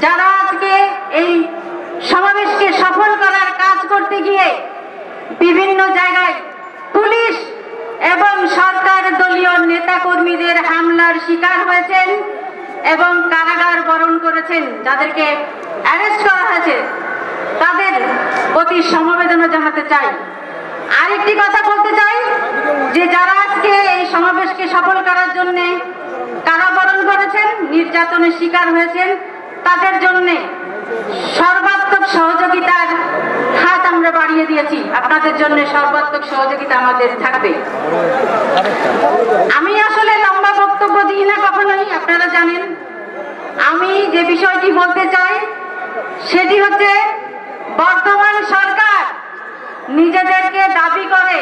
যারা আজকে এই সমাবেশকে সফল করার কাজ করতে গিয়ে বিভিন্ন জায়গায় পুলিশ এবং সরকার দলীয় নেতাকর্মীদের হামলার শিকার হয়েছেন এবং কারাগার বরণ করেছেন, যাদেরকে অ্যারেস্ট করা হয়েছে, তাদের প্রতি সমবেদনা জানাতে চাই। আরেকটি কথা বলতে চাই যে যারা আজকে এই সমাবেশকে সফল করার জন্য কারাবরণ করেছেন, নির্যাতনের শিকার হয়েছেন, তাদের জন্য সর্বাত্মক সহযোগিতার হাত আমরা বাড়িয়ে দিয়েছি। আপনাদের জন্য সর্বাত্মক সহযোগিতা আমাদের থাকবে। আমি আসলে লম্বা বক্তব্য দিই না কখনোই, আপনারা জানেন। আমি যে বিষয়টি বলতে চাই সেটি হচ্ছে, বর্তমান সরকার নিজেদেরকে দাবি করে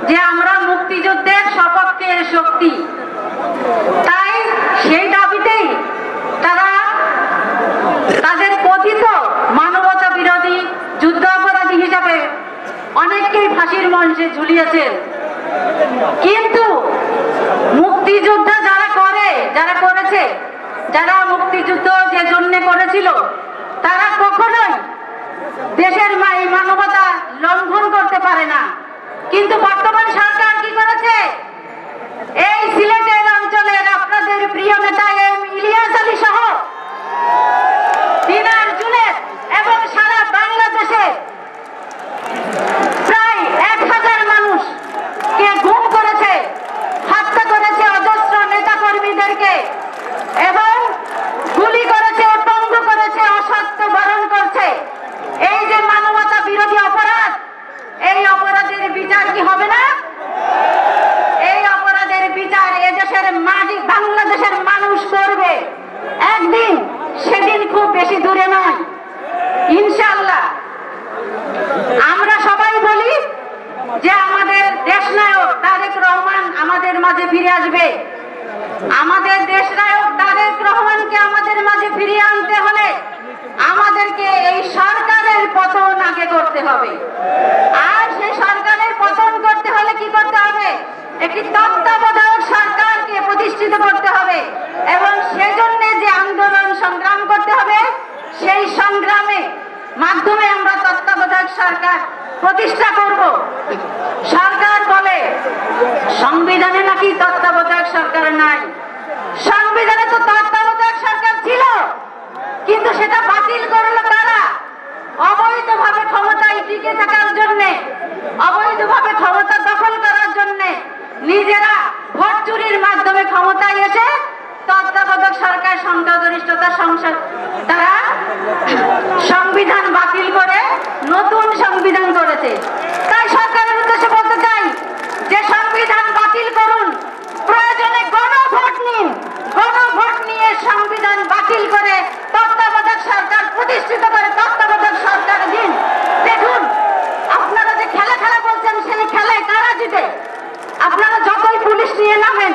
যে আমরা মুক্তিযুদ্ধের সপক্ষের শক্তি, তাই সেই দাবিতেই তারা তাদের কথিত মানবতা বিরোধী যুদ্ধ অপরাধী হিসাবে অনেককেই ফাঁসির মঞ্চে ঝুলিয়েছেন। কিন্তু মুক্তিযুদ্ধ যারা মুক্তিযুদ্ধ যে জন্য করেছিল, তারা কখনোই দেশের মানবতা লঙ্ঘন করতে পারে না। কিন্তু বর্তমান সরকার কি করেছে? এই সিলেটের অঞ্চলের আপনাদের প্রিয় নেতা ইলিয়াস আলী সহ দিনার জুনেদ এবং সারা বাংলাদেশে প্রায় 1000 মানুষকে গুম করেছে, হত্যা করেছে অজস্র নেতা কর্মীদেরকে, এবং গুলি করেছে, পঙ্গু করেছে, অসত্য বরণ করছে। এই যে মানবতা বিরোধী অপরাধ, এই অপরাধের বিচার কি হবে না? এই অপরাধের বিচার এদেশের মাটি বাংলাদেশের মানুষ করবে একদিন, সেদিন খুব বেশি দূরে নয় ইনশাআল্লাহ। আমরা সবাই বলি যে আমাদের দেশনায়ক তারেক রহমান আমাদের মাঝে ফিরে আসবে। আমাদের দেশনায়ক তারেক রহমানকে আমাদের মাঝে ফিরিয়ে আনতে হলে আমাদেরকে এই সরকারের পতন আগে করতে হবে। আর সেই সরকারের পতন করতে হলে কি করতে হবে? একটি তত্ত্বাবধায়ক সরকারকে প্রতিষ্ঠিত করতে হবে, এবং সেজন্য যে আন্দোলন সংগ্রাম করতে হবে, সেই সংগ্রামে মাধ্যমে আমরা তত্ত্বাবধায়ক সরকার প্রতিষ্ঠা করব। সরকার বলে সংবিধানে নাকি তত্ত্বাবধায়ক সরকার নাই। সংবিধানে তো তত্ত্বাবধায়ক সরকার ছিল, কিন্তু সেটা বাতিল করলো তারা অবৈধভাবে ক্ষমতায় টিকে থাকার জন্য, অবৈধভাবে ক্ষমতা দখল করার জন্য, নিজেরা ভোট চুরির মাধ্যমে ক্ষমতায় এসে তত্ত্বাবধায়ক সরকার সংখ্যাগরিষ্ঠতার সংসদ তারা সংবিধান বাতিল করে নতুন সংবিধান করেছে। তাই সরকারের উদ্দেশ্যে বলতে চাই যে সংবিধান বাতিল করুন, প্রয়োজনে গণভোট নিন, গণভোট নিয়ে সংবিধান বাতিল করে তত্ত্বাবধায়ক সরকার প্রতিষ্ঠিত করে তত্ত্বাবধায়ক সরকার দিন। দেখুন, আপনারা যে খেলা বলছেন, সেই খেলায় কারা জিতে? আপনারা যতই পুলিশ নিয়ে নামেন,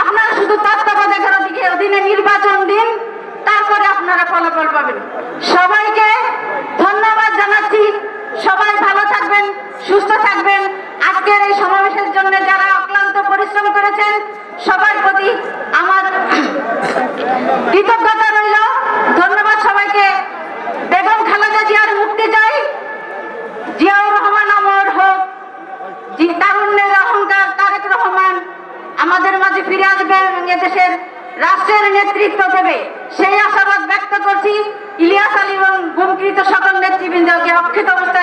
আপনারা শুধু তত্ত্বাবধায়কের অধীনে নির্বাচন দিন, তারপরে আপনারা ফলাফল পাবেন। সবাইকে ধন্যবাদ জানাচ্ছি। সবাই ভালো থাকবেন, সুস্থ থাকবেন। আজকের এই সমাবেশের জন্য যারা অক্লান্ত পরিশ্রম করেছেন, সবার প্রতি আমার কৃতজ্ঞতা রইল। ধন্যবাদ সবাইকে। বেগম খালেদা জিয়ার মুক্তি চাই। জিয়াউর রহমান অমর হোক। তারুণ্যের অহংকার তারেক রহমান আমাদের মাঝে ফিরে আসবে এবং এদেশের রাষ্ট্রের নেতৃত্ব দেবে, সেই আশাবাদ ব্যক্ত করছি। ইলিয়াস আলী এবং গুমকৃত সকল নেতৃবৃন্দকে অক্ষত অবস্থায়